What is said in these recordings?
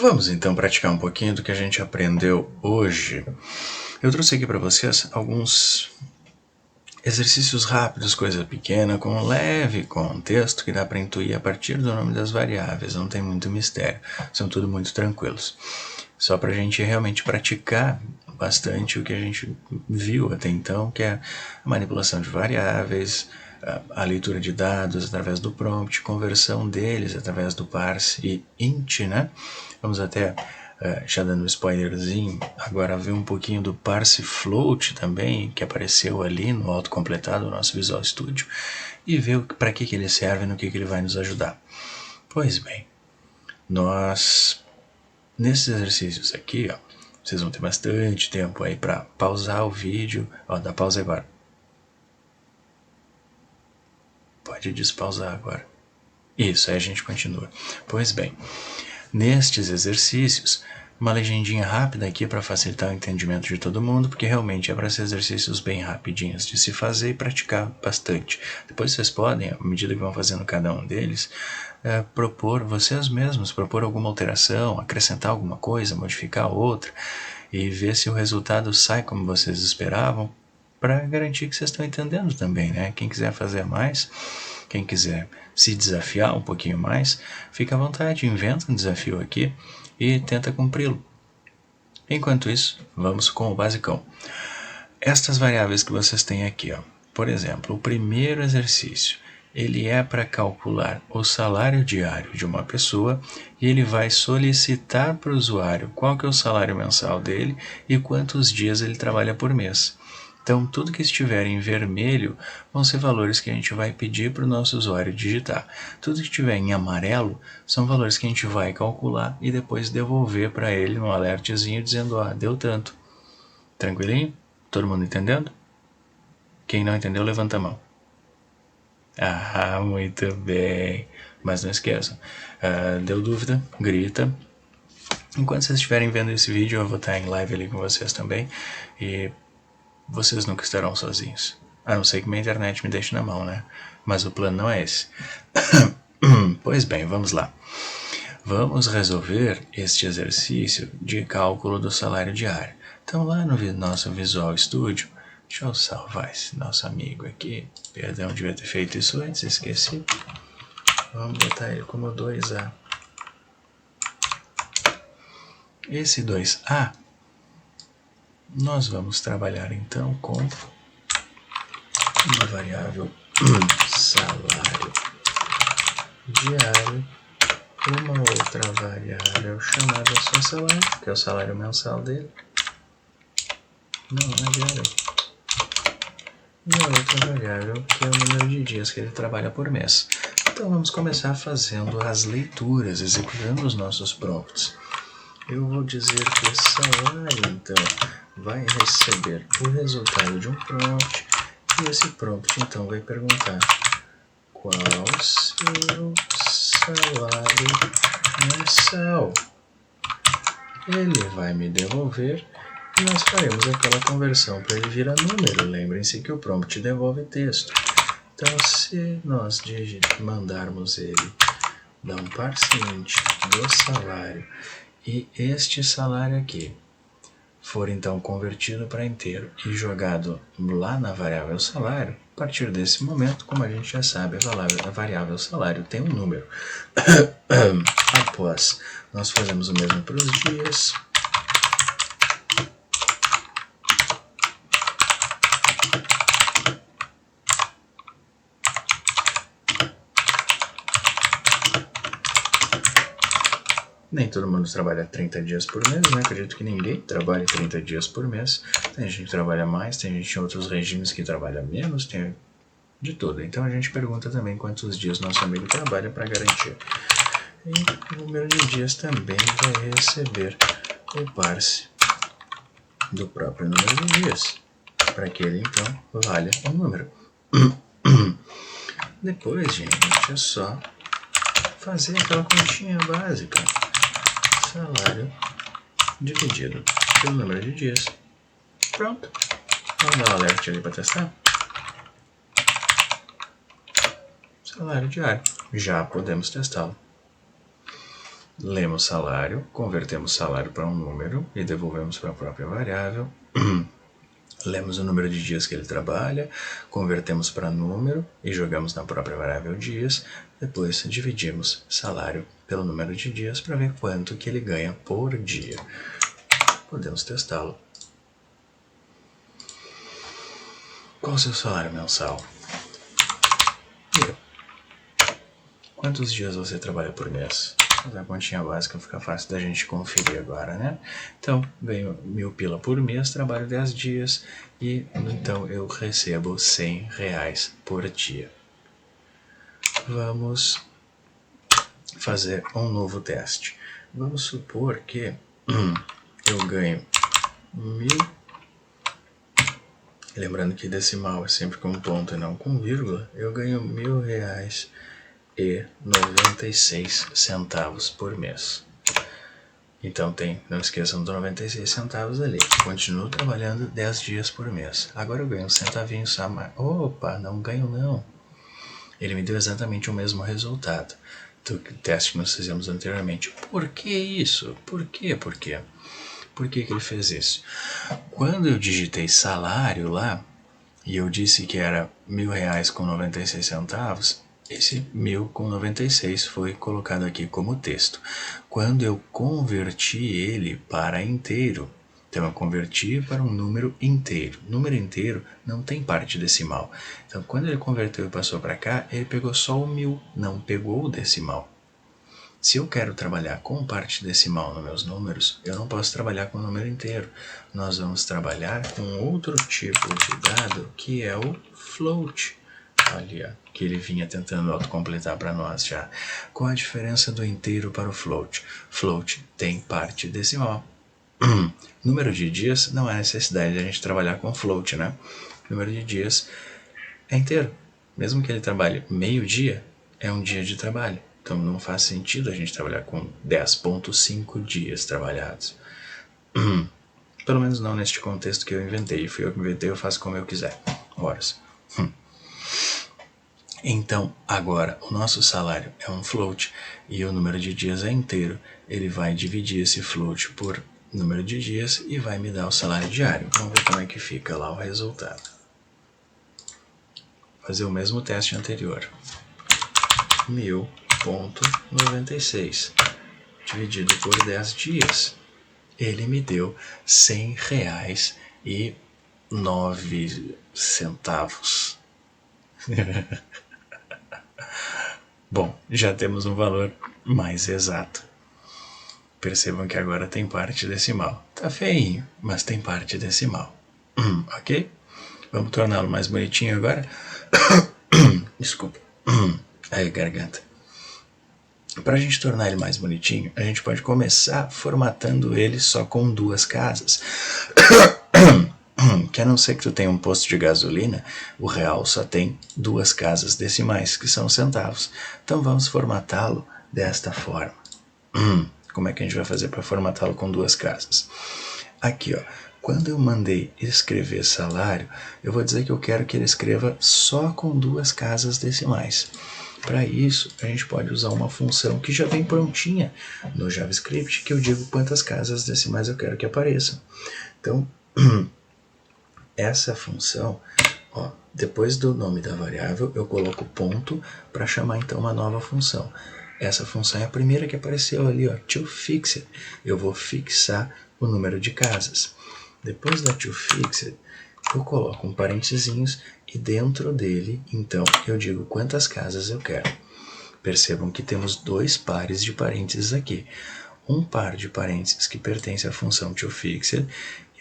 Vamos então praticar um pouquinho do que a gente aprendeu hoje. Eu trouxe aqui para vocês alguns exercícios rápidos, coisa pequena, com um leve contexto que dá para intuir a partir do nome das variáveis, não tem muito mistério, são tudo muito tranquilos. Só para a gente realmente praticar bastante o que a gente viu até então, que é a manipulação de variáveis, a leitura de dados através do prompt, conversão deles através do parse e int, né? Vamos até, já dando um spoilerzinho, agora ver um pouquinho do parse float também, que apareceu ali no autocompletado do nosso Visual Studio, e ver para que ele serve e no que ele vai nos ajudar. Pois bem, nesses exercícios aqui, ó, vocês vão ter bastante tempo aí para pausar o vídeo. Ó, dá pausa agora. Pode despausar agora. Isso, aí a gente continua. Pois bem, nestes exercícios, uma legendinha rápida aqui para facilitar o entendimento de todo mundo, porque realmente é para ser exercícios bem rapidinhos de se fazer e praticar bastante. Depois vocês podem, à medida que vão fazendo cada um deles, propor vocês mesmos, propor alguma alteração, acrescentar alguma coisa, modificar outra e ver se o resultado sai como vocês esperavam, para garantir que vocês estão entendendo também, né? Quem quiser fazer mais, quem quiser se desafiar um pouquinho mais, fica à vontade, inventa um desafio aqui e tenta cumpri-lo. Enquanto isso, vamos com o basicão. Estas variáveis que vocês têm aqui, ó, por exemplo, o primeiro exercício, ele é para calcular o salário diário de uma pessoa e ele vai solicitar para o usuário qual que é o salário mensal dele e quantos dias ele trabalha por mês. Então, tudo que estiver em vermelho vão ser valores que a gente vai pedir para o nosso usuário digitar. Tudo que estiver em amarelo são valores que a gente vai calcular e depois devolver para ele um alertzinho dizendo, deu tanto. Tranquilinho? Todo mundo entendendo? Quem não entendeu, levanta a mão. Muito bem. Mas não esqueçam, deu dúvida, grita. Enquanto vocês estiverem vendo esse vídeo, eu vou estar em live ali com vocês também. E vocês nunca estarão sozinhos. A não ser que minha internet me deixe na mão, né? Mas o plano não é esse. Pois bem, vamos lá. Vamos resolver este exercício de cálculo do salário diário. Então, lá no nosso Visual Studio, deixa eu salvar esse nosso amigo aqui. Perdão, devia ter feito isso antes, esqueci. Vamos botar ele como 2A. Esse 2A, nós vamos trabalhar então com uma variável salário diário, uma outra variável chamada só salário, que é o salário mensal dele. Não é diário. E a outra variável, que é o número de dias que ele trabalha por mês. Então vamos começar fazendo as leituras, executando os nossos prompts. Eu vou dizer que o salário, então, vai receber o resultado de um prompt, e esse prompt, então, vai perguntar qual seu salário mensal. Ele vai me devolver e nós faremos aquela conversão para ele virar número. Lembrem-se que o prompt devolve texto. Então, se nós mandarmos ele dar um parse int do salário e este salário aqui for então convertido para inteiro e jogado lá na variável salário, a partir desse momento, como a gente já sabe, a variável salário tem um número. Após, nós fazemos o mesmo para os dias. Nem todo mundo trabalha 30 dias por mês, né? Acredito que ninguém trabalha 30 dias por mês. Tem gente que trabalha mais, tem gente em outros regimes que trabalha menos, tem de tudo. Então a gente pergunta também quantos dias nosso amigo trabalha para garantir. E o número de dias também vai receber o parse do próprio número de dias, para que ele então valha o número. Depois, gente, é só fazer aquela continha básica. Salário dividido pelo número de dias. Pronto. Vamos dar um alert ali para testar. Salário diário. Já podemos testá-lo. Lemos salário, convertemos salário para um número e devolvemos para a própria variável. Lemos o número de dias que ele trabalha, convertemos para número e jogamos na própria variável dias. Depois dividimos salário pelo número de dias para ver quanto que ele ganha por dia. Podemos testá-lo. Qual o seu salário mensal? Quantos dias você trabalha por mês? Fazer a continha básica fica fácil da gente conferir agora, né? Então, ganho 1.000 pila por mês, trabalho 10 dias e então eu recebo R$100 por dia. Vamos fazer um novo teste. Vamos supor que eu ganho 1.000. Lembrando que decimal é sempre com ponto e não com vírgula. Eu ganho R$1.000,96 por mês. Então não esqueçam dos 96 centavos ali. Continuo trabalhando 10 dias por mês. Agora eu ganho uns centavinhos a mais. Opa, não ganho não. Ele me deu exatamente o mesmo resultado do teste que nós fizemos anteriormente. Por que isso? Por quê? Por que ele fez isso? Quando eu digitei salário lá, e eu disse que era R$1.000,96, esse 1.000,96 foi colocado aqui como texto. Quando eu converti ele para inteiro, então eu converti para um número inteiro. Número inteiro não tem parte decimal. Então quando ele converteu e passou para cá, ele pegou só o 1.000, não pegou o decimal. Se eu quero trabalhar com parte decimal nos meus números, eu não posso trabalhar com o número inteiro. Nós vamos trabalhar com outro tipo de dado, que é o float. Olha, que ele vinha tentando autocompletar para nós já. Qual a diferença do inteiro para o float? Float tem parte decimal. Número de dias não há necessidade de a gente trabalhar com float, né? Número de dias é inteiro. Mesmo que ele trabalhe meio dia, é um dia de trabalho. Então não faz sentido a gente trabalhar com 10,5 dias trabalhados. Pelo menos não neste contexto que eu inventei. Fui eu que inventei, eu faço como eu quiser. Horas. Então, agora, o nosso salário é um float e o número de dias é inteiro. Ele vai dividir esse float por número de dias e vai me dar o salário diário. Vamos ver como é que fica lá o resultado. Fazer o mesmo teste anterior. 1.000,96 dividido por 10 dias. Ele me deu R$100,09. Bom, já temos um valor mais exato. Percebam que agora tem parte decimal. Tá feinho, mas tem parte decimal. Ok? Vamos torná-lo mais bonitinho agora? Desculpa. Aí, garganta. Para a gente tornar ele mais bonitinho, a gente pode começar formatando ele só com 2 casas. Que a não ser que tu tenha um posto de gasolina, o real só tem 2 casas decimais, que são centavos. Então vamos formatá-lo desta forma. Como é que a gente vai fazer para formatá-lo com 2 casas? Aqui, ó. Quando eu mandei escrever salário, eu vou dizer que eu quero que ele escreva só com 2 casas decimais. Para isso, a gente pode usar uma função que já vem prontinha no JavaScript, que eu digo quantas casas decimais eu quero que apareçam. Então, essa função, ó, depois do nome da variável, eu coloco ponto para chamar então uma nova função. Essa função é a primeira que apareceu ali, ó, toFixed. Eu vou fixar o número de casas. Depois da toFixed, eu coloco um parentezinhos e dentro dele, então, eu digo quantas casas eu quero. Percebam que temos 2 pares de parênteses aqui. Um par de parênteses que pertence à função toFixed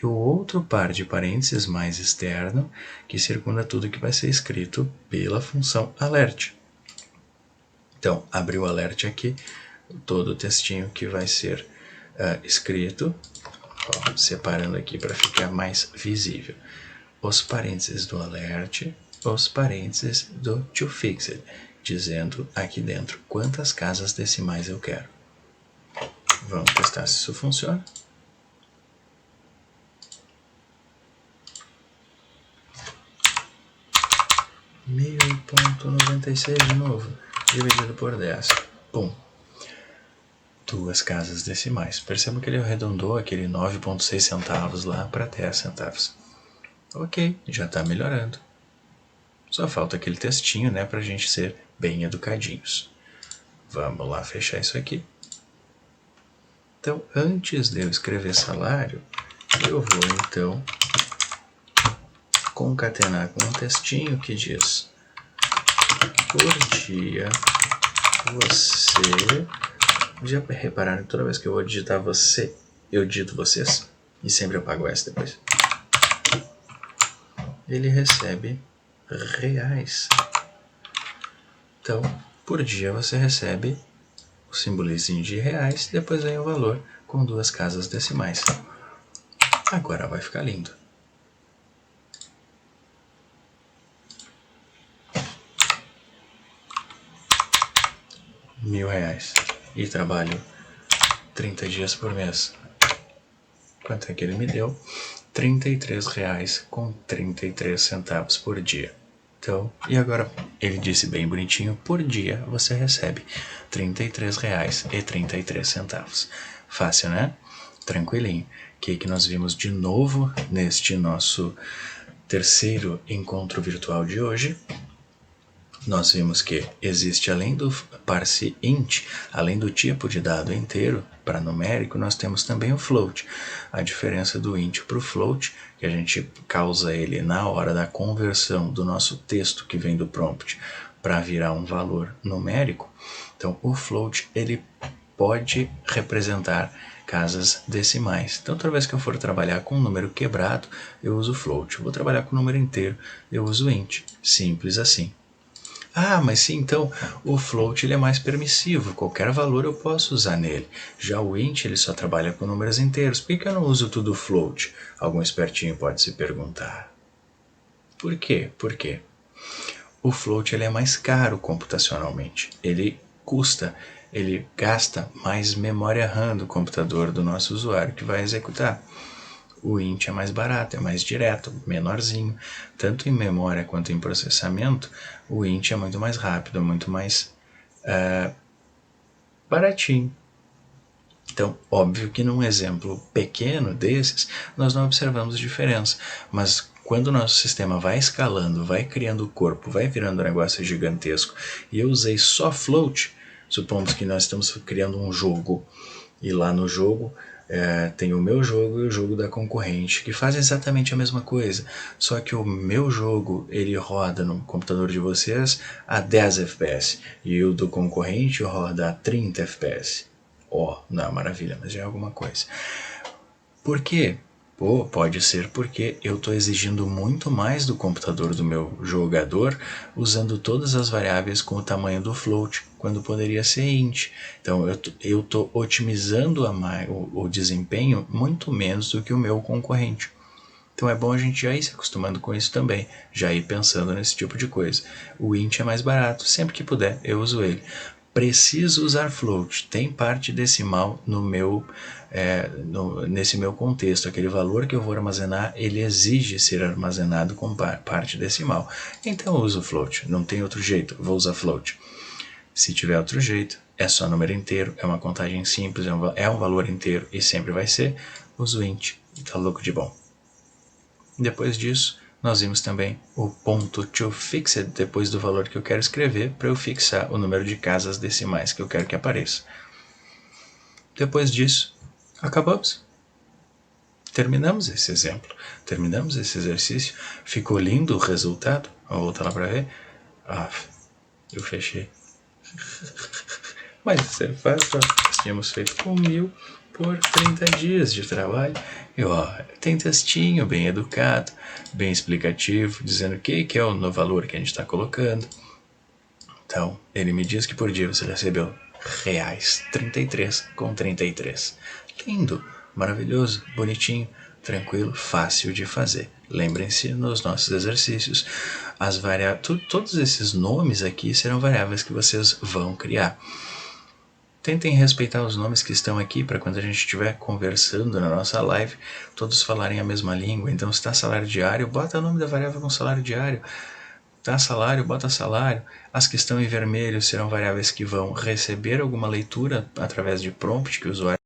e o outro par de parênteses mais externo que circunda tudo que vai ser escrito pela função alert. Então, abri o alert aqui, todo o textinho que vai ser escrito, ó, separando aqui para ficar mais visível. Os parênteses do alert, os parênteses do toFixed, dizendo aqui dentro quantas casas decimais eu quero. Vamos testar se isso funciona. R$1.000,96 de novo, dividido por 10. Pum. duas casas decimais. Percebam que ele arredondou aquele 9,6 centavos lá para 10 centavos. Ok, já está melhorando. Só falta aquele textinho, né, para a gente ser bem educadinhos. Vamos lá fechar isso aqui. Então, antes de eu escrever salário, eu vou então concatenar com um textinho que diz: por dia você... Já repararam que toda vez que eu vou digitar você, eu digito vocês? E sempre eu pago S depois. Ele recebe reais. Então, por dia você recebe o simbolizinho de reais, depois vem o valor com duas casas decimais. Agora vai ficar lindo. R$1.000 e trabalho 30 dias por mês. Quanto é que ele me deu? R$33 com 33 centavos por dia. Então, e agora ele disse bem bonitinho, por dia você recebe R$33 e 33 centavos. Fácil, né? Tranquilinho. Que nós vimos de novo neste nosso terceiro encontro virtual de hoje. Nós vimos que existe, além do parse int, além do tipo de dado inteiro para numérico, nós temos também o float. A diferença do int para o float, que a gente causa ele na hora da conversão do nosso texto que vem do prompt para virar um valor numérico. Então, o float ele pode representar casas decimais. Então, toda vez que eu for trabalhar com um número quebrado, eu uso float. Eu vou trabalhar com um número inteiro, eu uso int. Simples assim. Ah, mas sim, então o float ele é mais permissivo, qualquer valor eu posso usar nele. Já o int ele só trabalha com números inteiros. Por que eu não uso tudo float? Algum espertinho pode se perguntar. Por quê? Por quê? O float ele é mais caro computacionalmente. Ele gasta mais memória RAM do computador do nosso usuário que vai executar. O int é mais barato, é mais direto, menorzinho. Tanto em memória quanto em processamento, o int é muito mais rápido, muito mais baratinho. Então, óbvio que num exemplo pequeno desses, nós não observamos diferença. Mas quando o nosso sistema vai escalando, vai criando o corpo, vai virando um negócio gigantesco, e eu usei só float, supomos que nós estamos criando um jogo, e lá no jogo tem o meu jogo e o jogo da concorrente, que fazem exatamente a mesma coisa, só que o meu jogo ele roda no computador de vocês a 10 FPS e o do concorrente roda a 30 FPS. Não, maravilha, mas já é alguma coisa. Por quê? Pode ser porque eu estou exigindo muito mais do computador do meu jogador usando todas as variáveis com o tamanho do float, quando poderia ser int. Então eu estou otimizando o desempenho muito menos do que o meu concorrente. Então é bom a gente já ir se acostumando com isso também, já ir pensando nesse tipo de coisa. O int é mais barato, sempre que puder eu uso ele. Preciso usar float, tem parte decimal no meu, nesse meu contexto. Aquele valor que eu vou armazenar, ele exige ser armazenado com parte decimal. Então eu uso float, não tem outro jeito, vou usar float. Se tiver outro jeito, é só número inteiro, é uma contagem simples, é um valor inteiro e sempre vai ser, uso int, e tá louco de bom. Depois disso, nós vimos também o ponto toFixed depois do valor que eu quero escrever para eu fixar o número de casas decimais que eu quero que apareça. Depois disso, acabamos. Terminamos esse exemplo, terminamos esse exercício. Ficou lindo o resultado? Vamos voltar lá para ver. Eu fechei. Mas isso é fácil, nós tínhamos feito com 1.000 por 30 dias de trabalho. E tem textinho bem educado, bem explicativo, dizendo o que é o valor que a gente está colocando. Então, ele me diz que por dia você recebeu reais 33 com 33. Lindo, maravilhoso, bonitinho, tranquilo, fácil de fazer. Lembrem-se, nos nossos exercícios, todos esses nomes aqui serão variáveis que vocês vão criar. Tentem respeitar os nomes que estão aqui para quando a gente estiver conversando na nossa live, todos falarem a mesma língua. Então, se está salário diário, bota o nome da variável com salário diário. Tá salário, bota salário. As que estão em vermelho serão variáveis que vão receber alguma leitura através de prompt que o usuário